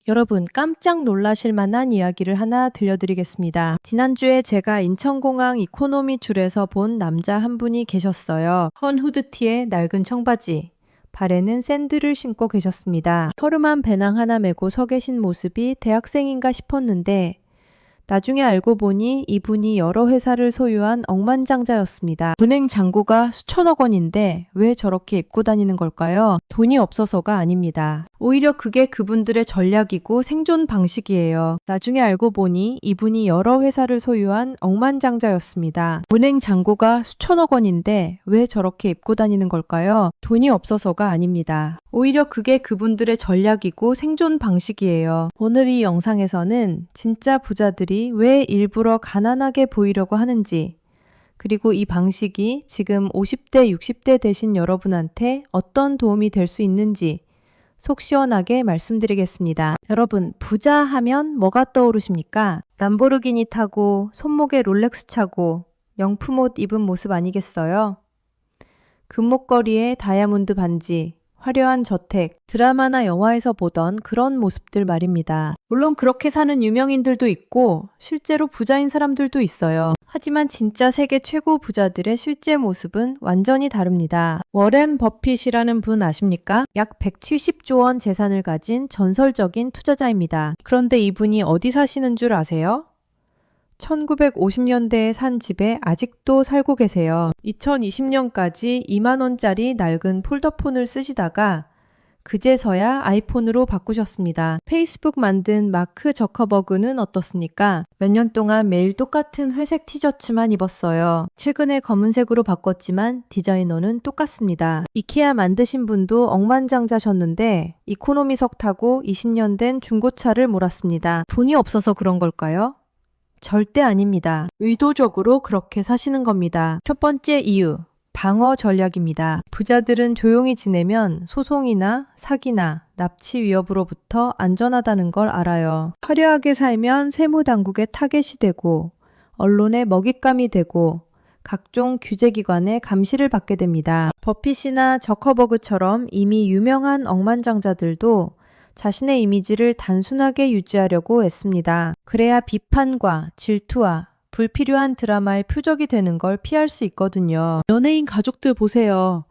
여러분, 깜짝 놀라실 만한 이야기를 하나 들려드리겠습니다. 지난주에 제가 인천공항 이코노미 줄에서 본 남자 한 분이 계셨어요. 헌 후드티에 낡은 청바지, 발에는 샌들을 신고 계셨습니다. 허름한 배낭 하나 메고 서 계신 모습이 대학생인가 싶었는데 나중에 알고 보니 이분이 여러 회사를 소유한 억만장자였습니다. 은행 잔고가 수천억 원인데 왜 저렇게 입고 다니는 걸까요? 돈이 없어서가 아닙니다. 오히려 그게 그분들의 전략이고 생존 방식이에요. 나중에 알고 보니 이분이 여러 회사를 소유한 억만장자였습니다. 은행 잔고가 수천억 원인데 왜 저렇게 입고 다니는 걸까요? 돈이 없어서가 아닙니다. 오히려 그게 그분들의 전략이고 생존 방식이에요. 오늘 이 영상에서는 진짜 부자들이 왜 일부러 가난하게 보이려고 하는지, 그리고 이 방식이 지금 50대, 60대 되신 여러분한테 어떤 도움이 될 수 있는지 속 시원하게 말씀드리겠습니다. 여러분, 부자 하면 뭐가 떠오르십니까? 람보르기니 타고 손목에 롤렉스 차고 명품 옷 입은 모습 아니겠어요? 금목걸이에 다이아몬드 반지, 화려한 저택, 드라마나 영화에서 보던 그런 모습들 말입니다. 물론 그렇게 사는 유명인들도 있고 실제로 부자인 사람들도 있어요. 하지만 진짜 세계 최고 부자들의 실제 모습은 완전히 다릅니다. 워렌 버핏이라는 분 아십니까? 약 170조 원 재산을 가진 전설적인 투자자입니다. 그런데 이분이 어디 사시는 줄 아세요? 1950년대에 산 집에 아직도 살고 계세요. 2020년까지 2만 원짜리 낡은 폴더폰을 쓰시다가 그제서야 아이폰으로 바꾸셨습니다. 페이스북 만든 마크 저커버그는 어떻습니까? 몇 년 동안 매일 똑같은 회색 티셔츠만 입었어요. 최근에 검은색으로 바꿨지만 디자이너는 똑같습니다. 이케아 만드신 분도 억만장자셨는데 이코노미석 타고 20년 된 중고차를 몰았습니다. 돈이 없어서 그런 걸까요? 절대 아닙니다. 의도적으로 그렇게 사시는 겁니다. 첫 번째 이유, 방어 전략입니다. 부자들은 조용히 지내면 소송이나 사기나 납치 위협으로부터 안전하다는 걸 알아요. 화려하게 살면 세무당국의 타겟이 되고 언론의 먹잇감이 되고 각종 규제기관의 감시를 받게 됩니다. 버핏이나 저커버그처럼 이미 유명한 억만장자들도 자신의 이미지를 단순하게 유지하려고 애씁니다. 그래야 비판과 질투와 불필요한 드라마의 표적이 되는 걸 피할 수 있거든요. 연예인 가족들 보세요.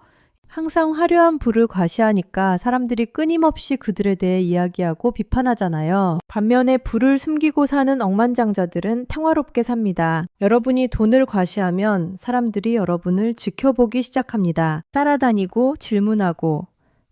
항상 화려한 부를 과시하니까 사람들이 끊임없이 그들에 대해 이야기하고 비판하잖아요. 반면에 부를 숨기고 사는 억만장자들은 평화롭게 삽니다. 여러분이 돈을 과시하면 사람들이 여러분을 지켜보기 시작합니다. 따라다니고 질문하고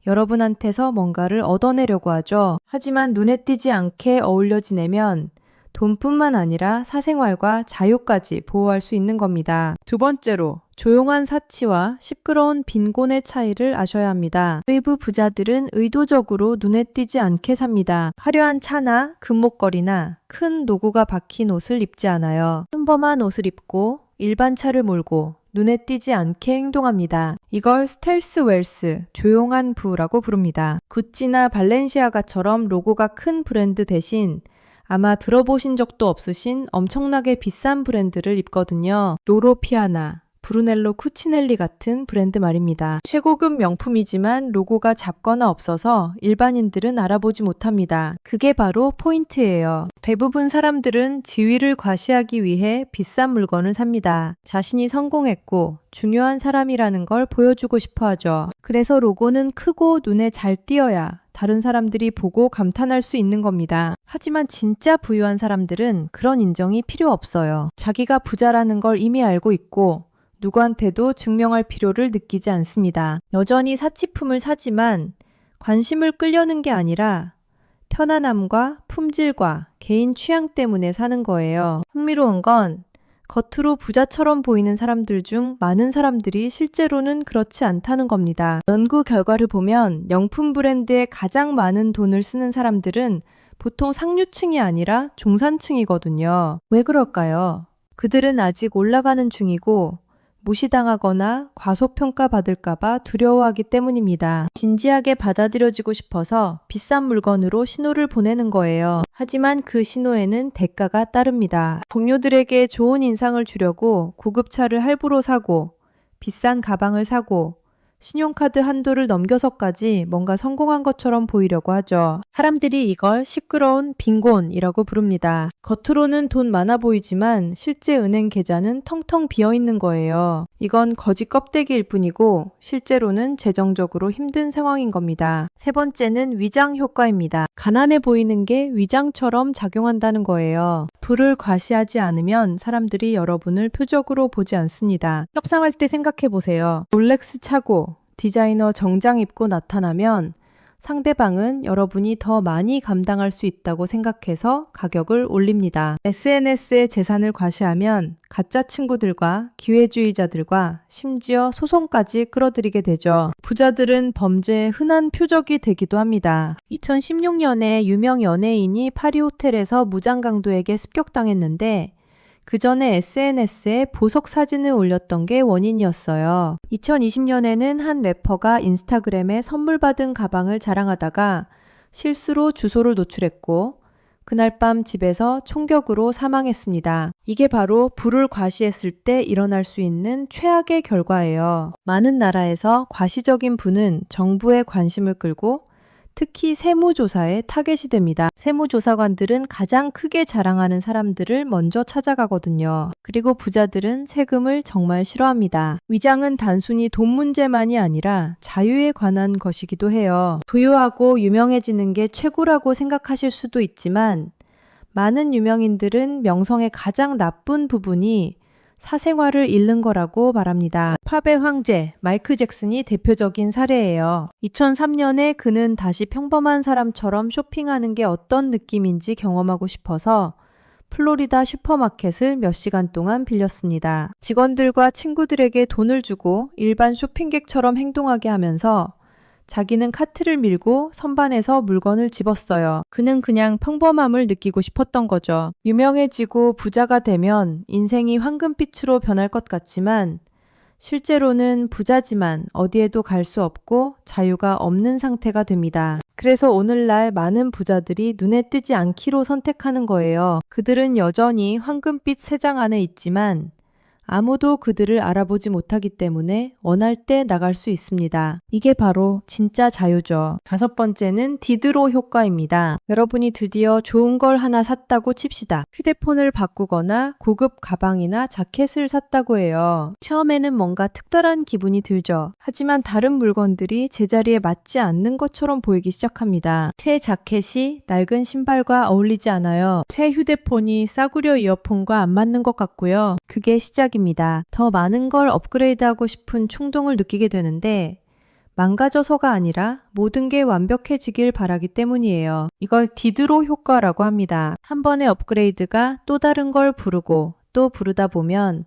여러분한테서 뭔가를 얻어내려고 하죠. 하지만 눈에 띄지 않게 어울려 지내면 돈뿐만 아니라 사생활과 자유까지 보호할 수 있는 겁니다. 두 번째로, 조용한 사치와 시끄러운 빈곤의 차이를 아셔야 합니다. 일부 부자들은 의도적으로 눈에 띄지 않게 삽니다. 화려한 차나 금목걸이나 큰 로고가 박힌 옷을 입지 않아요. 평범한 옷을 입고 일반 차를 몰고 눈에 띄지 않게 행동합니다. 이걸 스텔스 웰스, 조용한 부라고 부릅니다. 구찌나 발렌시아가처럼 로고가 큰 브랜드 대신 아마 들어보신 적도 없으신 엄청나게 비싼 브랜드를 입거든요. 로로 피아나, 브루넬로 쿠치넬리 같은 브랜드 말입니다. 최고급 명품이지만 로고가 작거나 없어서 일반인들은 알아보지 못합니다. 그게 바로 포인트예요. 대부분 사람들은 지위를 과시하기 위해 비싼 물건을 삽니다. 자신이 성공했고 중요한 사람이라는 걸 보여주고 싶어 하죠. 그래서 로고는 크고 눈에 잘 띄어야 다른 사람들이 보고 감탄할 수 있는 겁니다. 하지만 진짜 부유한 사람들은 그런 인정이 필요 없어요. 자기가 부자라는 걸 이미 알고 있고 누구한테도 증명할 필요를 느끼지 않습니다. 여전히 사치품을 사지만 관심을 끌려는 게 아니라 편안함과 품질과 개인 취향 때문에 사는 거예요. 흥미로운 건 겉으로 부자처럼 보이는 사람들 중 많은 사람들이 실제로는 그렇지 않다는 겁니다. 연구 결과를 보면 명품 브랜드에 가장 많은 돈을 쓰는 사람들은 보통 상류층이 아니라 중산층이거든요. 왜 그럴까요? 그들은 아직 올라가는 중이고 무시당하거나 과소평가받을까봐 두려워하기 때문입니다. 진지하게 받아들여지고 싶어서 비싼 물건으로 신호를 보내는 거예요. 하지만 그 신호에는 대가가 따릅니다. 동료들에게 좋은 인상을 주려고 고급차를 할부로 사고 비싼 가방을 사고 신용카드 한도를 넘겨서까지 뭔가 성공한 것처럼 보이려고 하죠. 사람들이 이걸 시끄러운 빈곤이라고 부릅니다. 겉으로는 돈 많아 보이지만 실제 은행 계좌는 텅텅 비어 있는 거예요. 이건 거짓 껍데기일 뿐이고 실제로는 재정적으로 힘든 상황인 겁니다. 세 번째는 위장 효과입니다. 가난해 보이는 게 위장처럼 작용한다는 거예요. 부를 과시하지 않으면 사람들이 여러분을 표적으로 보지 않습니다. 협상할 때 생각해 보세요. 롤렉스 차고 디자이너 정장 입고 나타나면 상대방은 여러분이 더 많이 감당할 수 있다고 생각해서 가격을 올립니다. SNS에 재산을 과시하면 가짜 친구들과 기회주의자들과 심지어 소송까지 끌어들이게 되죠. 부자들은 범죄의 흔한 표적이 되기도 합니다. 2016년에 유명 연예인이 파리 호텔에서 무장강도에게 습격당했는데 그 전에 SNS에 보석 사진을 올렸던 게 원인이었어요. 2020년에는 한 래퍼가 인스타그램에 선물 받은 가방을 자랑하다가 실수로 주소를 노출했고 그날 밤 집에서 총격으로 사망했습니다. 이게 바로 부를 과시했을 때 일어날 수 있는 최악의 결과예요. 많은 나라에서 과시적인 부는 정부의 관심을 끌고 특히 세무조사에 타겟이 됩니다. 세무조사관들은 가장 크게 자랑하는 사람들을 먼저 찾아가거든요. 그리고 부자들은 세금을 정말 싫어합니다. 위장은 단순히 돈 문제만이 아니라 자유에 관한 것이기도 해요. 부유하고 유명해지는 게 최고라고 생각하실 수도 있지만 많은 유명인들은 명성의 가장 나쁜 부분이 사생활을 잃는 거라고 말합니다. 팝의 황제 마이클 잭슨이 대표적인 사례예요. 2003년에 그는 다시 평범한 사람처럼 쇼핑하는 게 어떤 느낌인지 경험하고 싶어서 플로리다 슈퍼마켓을 몇 시간 동안 빌렸습니다. 직원들과 친구들에게 돈을 주고 일반 쇼핑객처럼 행동하게 하면서 자기는 카트를 밀고 선반에서 물건을 집었어요. 그는 그냥 평범함을 느끼고 싶었던 거죠. 유명해지고 부자가 되면 인생이 황금빛으로 변할 것 같지만 실제로는 부자지만 어디에도 갈 수 없고 자유가 없는 상태가 됩니다. 그래서 오늘날 많은 부자들이 눈에 뜨지 않기로 선택하는 거예요. 그들은 여전히 황금빛 세장 안에 있지만 아무도 그들을 알아보지 못하기 때문에 원할 때 나갈 수 있습니다. 이게 바로 진짜 자유죠. 다섯 번째는 디드로 효과입니다. 여러분이 드디어 좋은 걸 하나 샀다고 칩시다. 휴대폰을 바꾸거나 고급 가방이나 자켓을 샀다고 해요. 처음에는 뭔가 특별한 기분이 들죠. 하지만 다른 물건들이 제자리에 맞지 않는 것처럼 보이기 시작합니다. 새 자켓이 낡은 신발과 어울리지 않아요. 새 휴대폰이 싸구려 이어폰과 안 맞는 것 같고요. 그게 시작입니다. 더 많은 걸 업그레이드하고 싶은 충동을 느끼게 되는데 망가져서가 아니라 모든 게 완벽해지길 바라기 때문이에요. 이걸 디드로 효과라고 합니다. 한 번의 업그레이드가 또 다른 걸 부르고 또 부르다 보면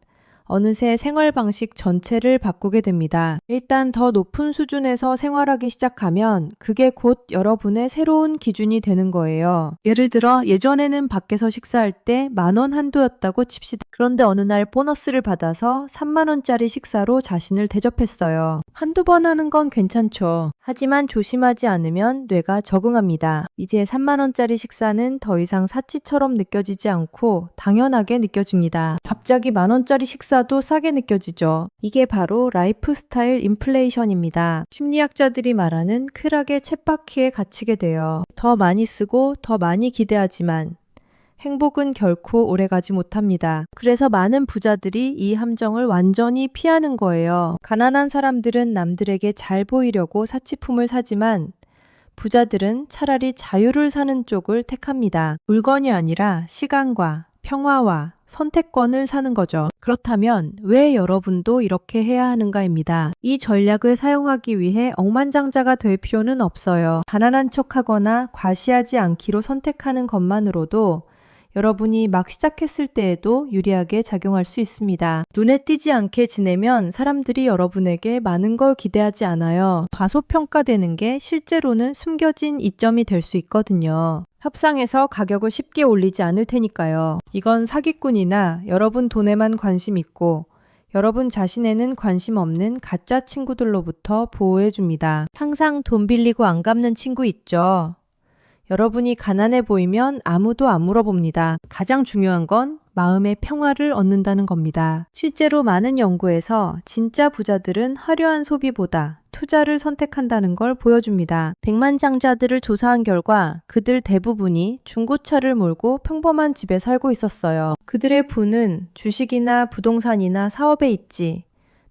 어느새 생활 방식 전체를 바꾸게 됩니다. 일단 더 높은 수준에서 생활하기 시작하면 그게 곧 여러분의 새로운 기준이 되는 거예요. 예를 들어 예전에는 밖에서 식사할 때 10,000원 한도였다고 칩시다. 그런데 어느 날 보너스를 받아서 30,000원짜리 식사로 자신을 대접했어요. 한두 번 하는 건 괜찮죠. 하지만 조심하지 않으면 뇌가 적응합니다. 이제 30,000원짜리 식사는 더 이상 사치처럼 느껴지지 않고 당연하게 느껴집니다. 갑자기 10,000원짜리 식사도 싸게 느껴지죠. 이게 바로 라이프 스타일 인플레이션입니다. 심리학자들이 말하는 쾌락의 쳇바퀴에 갇히게 돼요. 더 많이 쓰고 더 많이 기대하지만 행복은 결코 오래가지 못합니다. 그래서 많은 부자들이 이 함정을 완전히 피하는 거예요. 가난한 사람들은 남들에게 잘 보이려고 사치품을 사지만 부자들은 차라리 자유를 사는 쪽을 택합니다. 물건이 아니라 시간과 평화와 선택권을 사는 거죠. 그렇다면 왜 여러분도 이렇게 해야 하는가입니다. 이 전략을 사용하기 위해 억만장자가 될 필요는 없어요. 가난한 척하거나 과시하지 않기로 선택하는 것만으로도 여러분이 막 시작했을 때에도 유리하게 작용할 수 있습니다. 눈에 띄지 않게 지내면 사람들이 여러분에게 많은 걸 기대하지 않아요. 과소평가되는 게 실제로는 숨겨진 이점이 될 수 있거든요. 협상에서 가격을 쉽게 올리지 않을 테니까요. 이건 사기꾼이나 여러분 돈에만 관심 있고 여러분 자신에는 관심 없는 가짜 친구들로부터 보호해줍니다. 항상 돈 빌리고 안 갚는 친구 있죠. 여러분이 가난해 보이면 아무도 안 물어봅니다. 가장 중요한 건 마음의 평화를 얻는다는 겁니다. 실제로 많은 연구에서 진짜 부자들은 화려한 소비보다 투자를 선택한다는 걸 보여줍니다. 백만장자들을 조사한 결과 그들 대부분이 중고차를 몰고 평범한 집에 살고 있었어요. 그들의 부는 주식이나 부동산이나 사업에 있지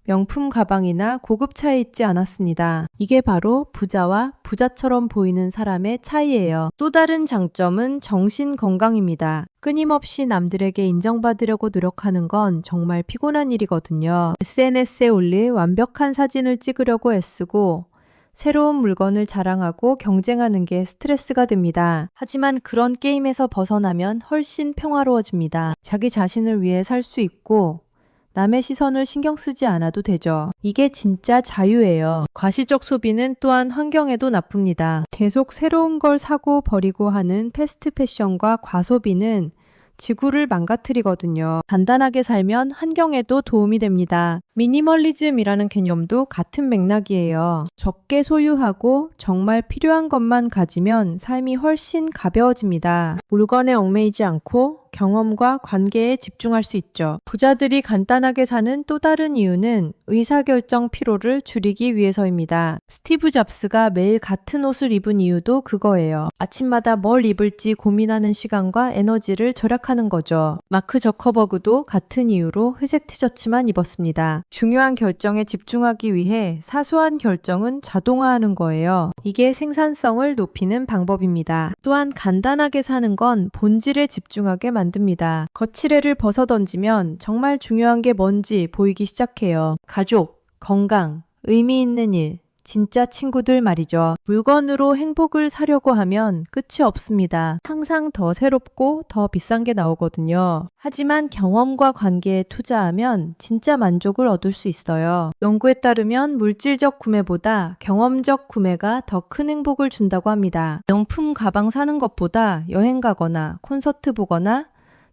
명품 가방이나 고급차에 있지 않았습니다. 이게 바로 부자와 부자처럼 보이는 사람의 차이예요. 또 다른 장점은 정신 건강입니다. 끊임없이 남들에게 인정받으려고 노력하는 건 정말 피곤한 일이거든요. SNS에 올릴 완벽한 사진을 찍으려고 애쓰고 새로운 물건을 자랑하고 경쟁하는 게 스트레스가 됩니다. 하지만 그런 게임에서 벗어나면 훨씬 평화로워집니다. 자기 자신을 위해 살 수 있고 남의 시선을 신경 쓰지 않아도 되죠. 이게 진짜 자유예요. 과시적 소비는 또한 환경에도 나쁩니다. 계속 새로운 걸 사고 버리고 하는 패스트 패션과 과소비는 지구를 망가뜨리거든요. 간단하게 살면 환경에도 도움이 됩니다. 미니멀리즘이라는 개념도 같은 맥락이에요. 적게 소유하고 정말 필요한 것만 가지면 삶이 훨씬 가벼워집니다. 물건에 얽매이지 않고 경험과 관계에 집중할 수 있죠. 부자들이 간단하게 사는 또 다른 이유는 의사결정 피로를 줄이기 위해서입니다. 스티브 잡스가 매일 같은 옷을 입은 이유도 그거예요. 아침마다 뭘 입을지 고민하는 시간과 에너지를 절약하는 거죠. 마크 저커버그도 같은 이유로 회색 티셔츠만 입었습니다. 중요한 결정에 집중하기 위해 사소한 결정은 자동화하는 거예요. 이게 생산성을 높이는 방법입니다. 또한 간단하게 사는 건 본질에 집중하게 만듭니다. 거치레를 벗어던지면 정말 중요한 게 뭔지 보이기 시작해요. 가족, 건강, 의미 있는 일, 진짜 친구들 말이죠. 물건으로 행복을 사려고 하면 끝이 없습니다. 항상 더 새롭고 더 비싼 게 나오거든요. 하지만 경험과 관계에 투자하면 진짜 만족을 얻을 수 있어요. 연구에 따르면 물질적 구매보다 경험적 구매가 더 큰 행복을 준다고 합니다. 명품 가방 사는 것보다 여행 가거나 콘서트 보거나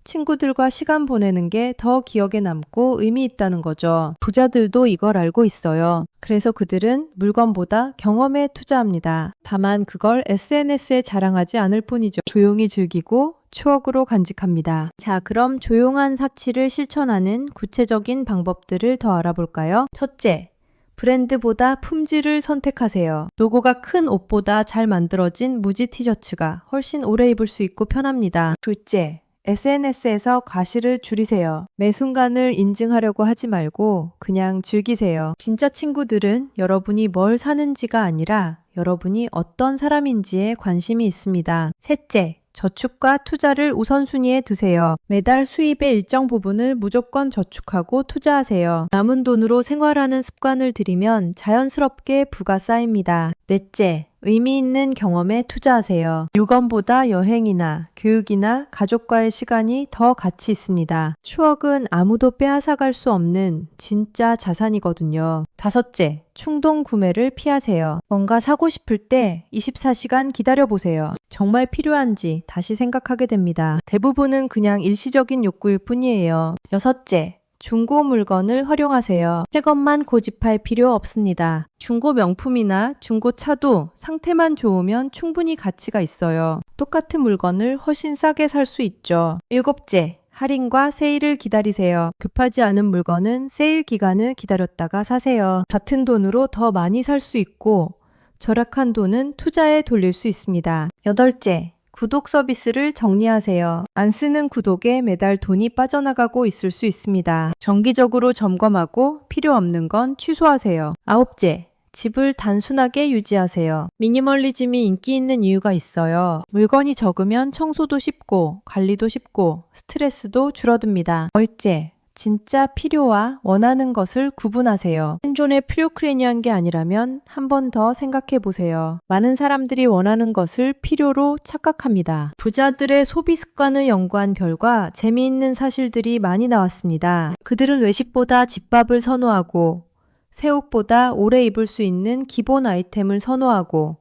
친구들과 시간 보내는 게 더 기억에 남고 의미 있다는 거죠. 부자들도 이걸 알고 있어요. 그래서 그들은 물건보다 경험에 투자합니다. 다만 그걸 SNS에 자랑하지 않을 뿐이죠. 조용히 즐기고 추억으로 간직합니다. 자, 그럼 조용한 사치를 실천하는 구체적인 방법들을 더 알아볼까요? 첫째, 브랜드보다 품질을 선택하세요. 로고가 큰 옷보다 잘 만들어진 무지 티셔츠가 훨씬 오래 입을 수 있고 편합니다. 둘째, SNS에서 과시를 줄이세요. 매 순간을 인증하려고 하지 말고 그냥 즐기세요. 진짜 친구들은 여러분이 뭘 사는지가 아니라 여러분이 어떤 사람인지에 관심이 있습니다. 셋째, 저축과 투자를 우선순위에 두세요. 매달 수입의 일정 부분을 무조건 저축하고 투자하세요. 남은 돈으로 생활하는 습관을 들이면 자연스럽게 부가 쌓입니다. 넷째, 의미 있는 경험에 투자하세요. 물건보다 여행이나 교육이나 가족과의 시간이 더 가치 있습니다. 추억은 아무도 빼앗아갈 수 없는 진짜 자산이거든요. 다섯째, 충동 구매를 피하세요. 뭔가 사고 싶을 때 24시간 기다려보세요. 정말 필요한지 다시 생각하게 됩니다. 대부분은 그냥 일시적인 욕구일 뿐이에요. 여섯째, 중고 물건을 활용하세요. 새 것만 고집할 필요 없습니다. 중고 명품이나 중고 차도 상태만 좋으면 충분히 가치가 있어요. 똑같은 물건을 훨씬 싸게 살 수 있죠. 일곱째, 할인과 세일을 기다리세요. 급하지 않은 물건은 세일 기간을 기다렸다가 사세요. 같은 돈으로 더 많이 살 수 있고 절약한 돈은 투자에 돌릴 수 있습니다. 여덟째, 구독 서비스를 정리하세요. 안 쓰는 구독에 매달 돈이 빠져나가고 있을 수 있습니다. 정기적으로 점검하고 필요 없는 건 취소하세요. 아홉째, 집을 단순하게 유지하세요. 미니멀리즘이 인기 있는 이유가 있어요. 물건이 적으면 청소도 쉽고 관리도 쉽고 스트레스도 줄어듭니다. 열째, 진짜 필요와 원하는 것을 구분하세요. 생존에 필요크레니한 게 아니라면 한 번 더 생각해 보세요. 많은 사람들이 원하는 것을 필요로 착각합니다. 부자들의 소비 습관을 연구한 결과 재미있는 사실들이 많이 나왔습니다. 그들은 외식보다 집밥을 선호하고 새 옷보다 오래 입을 수 있는 기본 아이템을 선호하고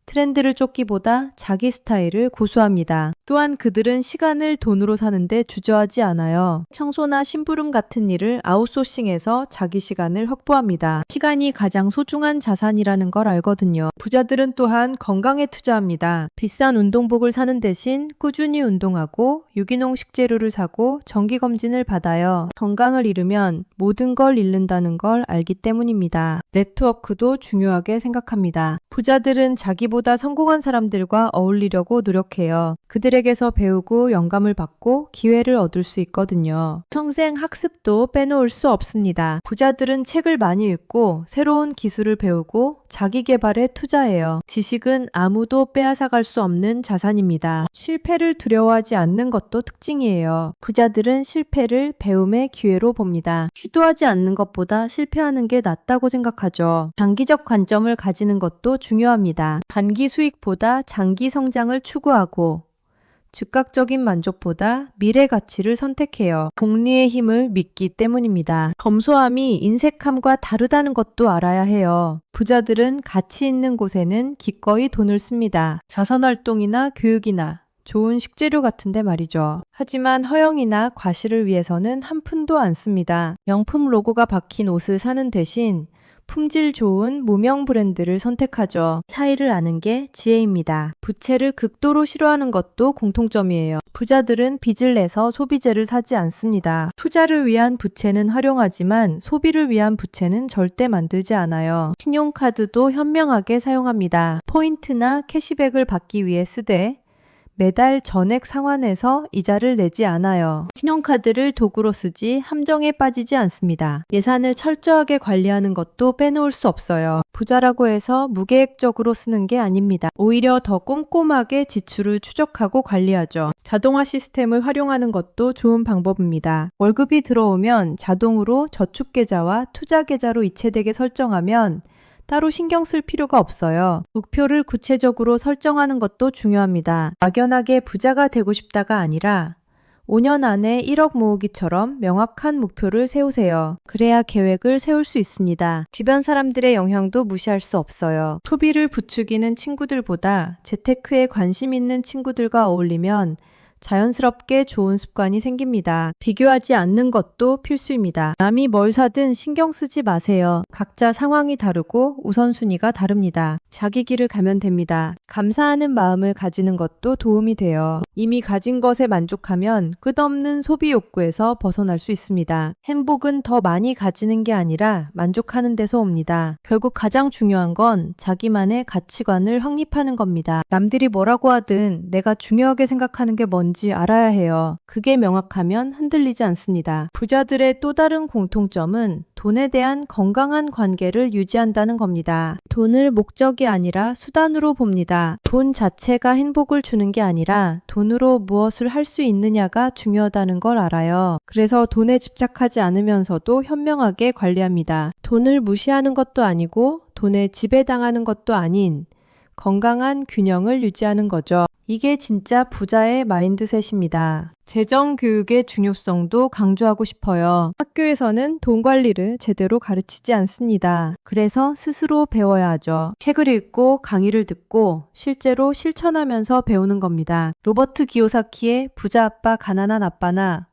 트렌드를 쫓기보다 자기 스타일을 고수합니다. 또한 그들은 시간을 돈으로 사는데 주저하지 않아요. 청소나 심부름 같은 일을 아웃소싱해서 자기 시간을 확보합니다. 시간이 가장 소중한 자산이라는 걸 알거든요. 부자들은 또한 건강에 투자합니다. 비싼 운동복을 사는 대신 꾸준히 운동하고 유기농 식재료를 사고 정기검진을 받아요. 건강을 잃으면 모든 걸 잃는다는 걸 알기 때문입니다. 네트워크도 중요하게 생각합니다. 부자들은 자기보다 성공한 사람들과 어울리려고 노력해요. 그들에게서 배우고 영감을 받고 기회를 얻을 수 있거든요. 평생 학습도 빼놓을 수 없습니다. 부자들은 책을 많이 읽고 새로운 기술을 배우고 자기 개발에 투자해요. 지식은 아무도 빼앗아갈 수 없는 자산입니다. 실패를 두려워하지 않는 것도 특징이에요. 부자들은 실패를 배움의 기회로 봅니다. 시도하지 않는 것보다 실패하는 게 낫다고 생각하죠. 장기적 관점을 가지는 것도 중요합니다. 단기 수익보다 장기 성장을 추구하고 즉각적인 만족보다 미래 가치를 선택해요. 복리의 힘을 믿기 때문입니다. 검소함이 인색함과 다르다는 것도 알아야 해요. 부자들은 가치 있는 곳에는 기꺼이 돈을 씁니다. 자선활동이나 교육이나 좋은 식재료 같은데 말이죠. 하지만 허영이나 과시를 위해서는 한 푼도 안 씁니다. 명품 로고가 박힌 옷을 사는 대신 품질 좋은 무명 브랜드를 선택하죠. 차이를 아는 게 지혜입니다. 부채를 극도로 싫어하는 것도 공통점이에요. 부자들은 빚을 내서 소비재를 사지 않습니다. 투자를 위한 부채는 활용하지만 소비를 위한 부채는 절대 만들지 않아요. 신용카드도 현명하게 사용합니다. 포인트나 캐시백을 받기 위해 쓰되 매달 전액 상환해서 이자를 내지 않아요. 신용카드를 도구로 쓰지 함정에 빠지지 않습니다. 예산을 철저하게 관리하는 것도 빼놓을 수 없어요. 부자라고 해서 무계획적으로 쓰는 게 아닙니다. 오히려 더 꼼꼼하게 지출을 추적하고 관리하죠. 자동화 시스템을 활용하는 것도 좋은 방법입니다. 월급이 들어오면 자동으로 저축계좌와 투자계좌로 이체되게 설정하면 따로 신경 쓸 필요가 없어요. 목표를 구체적으로 설정하는 것도 중요합니다. 막연하게 부자가 되고 싶다가 아니라 5년 안에 1억 모으기처럼 명확한 목표를 세우세요. 그래야 계획을 세울 수 있습니다. 주변 사람들의 영향도 무시할 수 없어요. 소비를 부추기는 친구들보다 재테크에 관심 있는 친구들과 어울리면 자연스럽게 좋은 습관이 생깁니다. 비교하지 않는 것도 필수입니다. 남이 뭘 사든 신경 쓰지 마세요. 각자 상황이 다르고 우선순위가 다릅니다. 자기 길을 가면 됩니다. 감사하는 마음을 가지는 것도 도움이 돼요. 이미 가진 것에 만족하면 끝없는 소비 욕구에서 벗어날 수 있습니다. 행복은 더 많이 가지는 게 아니라 만족하는 데서 옵니다. 결국 가장 중요한 건 자기만의 가치관을 확립하는 겁니다. 남들이 뭐라고 하든 내가 중요하게 생각하는 게 뭔지 알아야 해요. 그게 명확하면 흔들리지 않습니다. 부자들의 또 다른 공통점은 돈에 대한 건강한 관계를 유지한다는 겁니다. 돈을 목적이 아니라 수단으로 봅니다. 돈 자체가 행복을 주는 게 아니라 돈으로 무엇을 할 수 있느냐가 중요하다는 걸 알아요. 그래서 돈에 집착하지 않으면서도 현명하게 관리합니다. 돈을 무시하는 것도 아니고 돈에 지배당하는 것도 아닌 건강한 균형을 유지하는 거죠. 이게 진짜 부자의 마인드셋입니다. 재정 교육의 중요성도 강조하고 싶어요. 학교에서는 돈 관리를 제대로 가르치지 않습니다. 그래서 스스로 배워야 하죠. 책을 읽고 강의를 듣고 실제로 실천하면서 배우는 겁니다. 로버트 기요사키의 부자 아빠 가난한 아빠나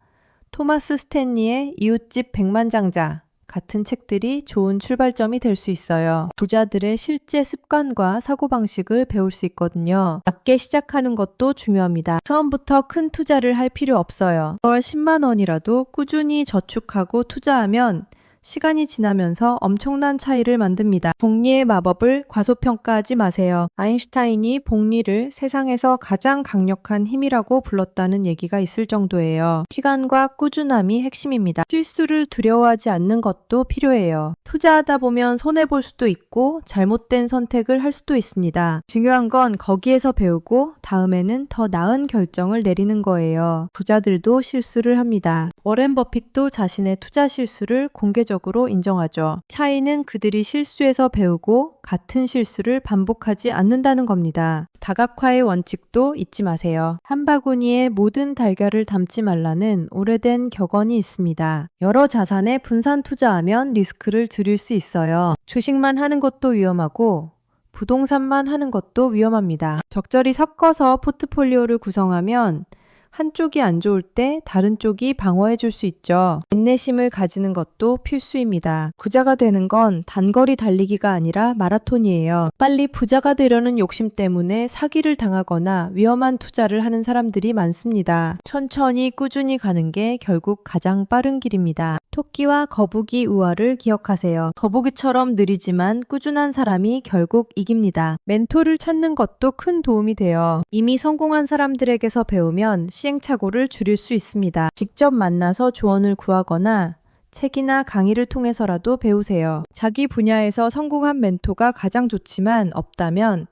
토마스 스탠리의 이웃집 백만장자 같은 책들이 좋은 출발점이 될 수 있어요. 부자들의 실제 습관과 사고방식을 배울 수 있거든요. 작게 시작하는 것도 중요합니다. 처음부터 큰 투자를 할 필요 없어요. 월 10만 원이라도 꾸준히 저축하고 투자하면 시간이 지나면서 엄청난 차이를 만듭니다. 복리의 마법을 과소평가하지 마세요. 아인슈타인이 복리를 세상에서 가장 강력한 힘이라고 불렀다는 얘기가 있을 정도예요. 시간과 꾸준함이 핵심입니다. 실수를 두려워하지 않는 것도 필요해요. 투자하다 보면 손해볼 수도 있고 잘못된 선택을 할 수도 있습니다. 중요한 건 거기에서 배우고 다음에는 더 나은 결정을 내리는 거예요. 부자들도 실수를 합니다. 워렌 버핏도 자신의 투자 실수를 공개적으로 인정하죠. 차이는 그들이 실수에서 배우고 같은 실수를 반복하지 않는다는 겁니다. 다각화의 원칙도 잊지 마세요. 한 바구니에 모든 달걀을 담지 말라는 오래된 격언이 있습니다. 여러 자산에 분산 투자하면 리스크를 줄일 수 있어요. 주식만 하는 것도 위험하고 부동산만 하는 것도 위험합니다. 적절히 섞어서 포트폴리오를 구성하면 한쪽이 안 좋을 때 다른 쪽이 방어해 줄 수 있죠. 인내심을 가지는 것도 필수입니다. 부자가 되는 건 단거리 달리기가 아니라 마라톤이에요. 빨리 부자가 되려는 욕심 때문에 사기를 당하거나 위험한 투자를 하는 사람들이 많습니다. 천천히 꾸준히 가는 게 결국 가장 빠른 길입니다. 토끼와 거북이 우화를 기억하세요. 거북이처럼 느리지만 꾸준한 사람이 결국 이깁니다. 멘토를 찾는 것도 큰 도움이 돼요. 이미 성공한 사람들에게서 배우면 시행착오를 줄일 수 있습니다. 직접 만나서 조언을 구하거나 책이나 강의를 통해서라도 배우세요. 자기 분야에서 성공한 멘토가 가장 좋지만 없다면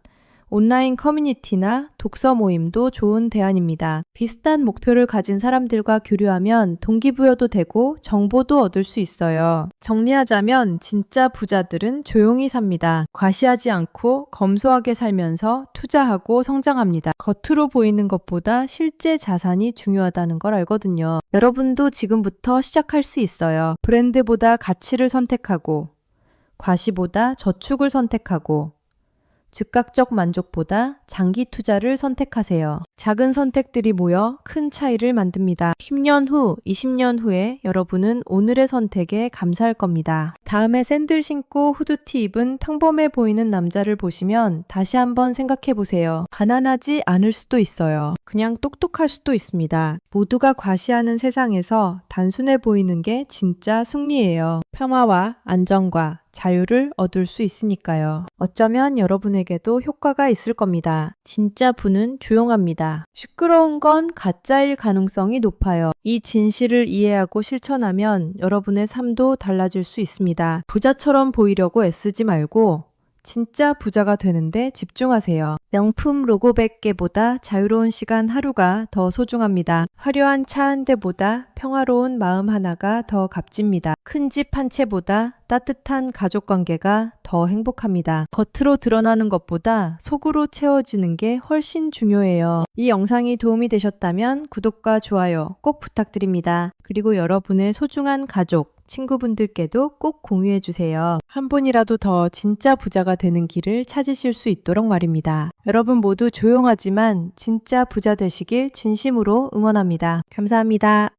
온라인 커뮤니티나 독서 모임도 좋은 대안입니다. 비슷한 목표를 가진 사람들과 교류하면 동기부여도 되고 정보도 얻을 수 있어요. 정리하자면 진짜 부자들은 조용히 삽니다. 과시하지 않고 검소하게 살면서 투자하고 성장합니다. 겉으로 보이는 것보다 실제 자산이 중요하다는 걸 알거든요. 여러분도 지금부터 시작할 수 있어요. 브랜드보다 가치를 선택하고, 과시보다 저축을 선택하고, 즉각적 만족보다 장기 투자를 선택하세요. 작은 선택들이 모여 큰 차이를 만듭니다. 10년 후, 20년 후에 여러분은 오늘의 선택에 감사할 겁니다. 다음에 샌들 신고 후드티 입은 평범해 보이는 남자를 보시면 다시 한번 생각해 보세요. 가난하지 않을 수도 있어요. 그냥 똑똑할 수도 있습니다. 모두가 과시하는 세상에서 단순해 보이는 게 진짜 승리예요. 평화와 안정과 자유를 얻을 수 있으니까요. 어쩌면 여러분에게도 효과가 있을 겁니다. 진짜 부는 조용합니다. 시끄러운 건 가짜일 가능성이 높아요. 이 진실을 이해하고 실천하면 여러분의 삶도 달라질 수 있습니다. 부자처럼 보이려고 애쓰지 말고 진짜 부자가 되는데 집중하세요. 명품 로고 100개보다 자유로운 시간 하루가 더 소중합니다. 화려한 차 한 대보다 평화로운 마음 하나가 더 값집니다. 큰 집 한 채보다 따뜻한 가족 관계가 더 행복합니다. 겉으로 드러나는 것보다 속으로 채워지는 게 훨씬 중요해요. 이 영상이 도움이 되셨다면 구독과 좋아요 꼭 부탁드립니다. 그리고 여러분의 소중한 가족, 친구분들께도 꼭 공유해 주세요. 한 분이라도 더 진짜 부자가 되는 길을 찾으실 수 있도록 말입니다. 여러분 모두 조용하지만 진짜 부자 되시길 진심으로 응원합니다. 감사합니다.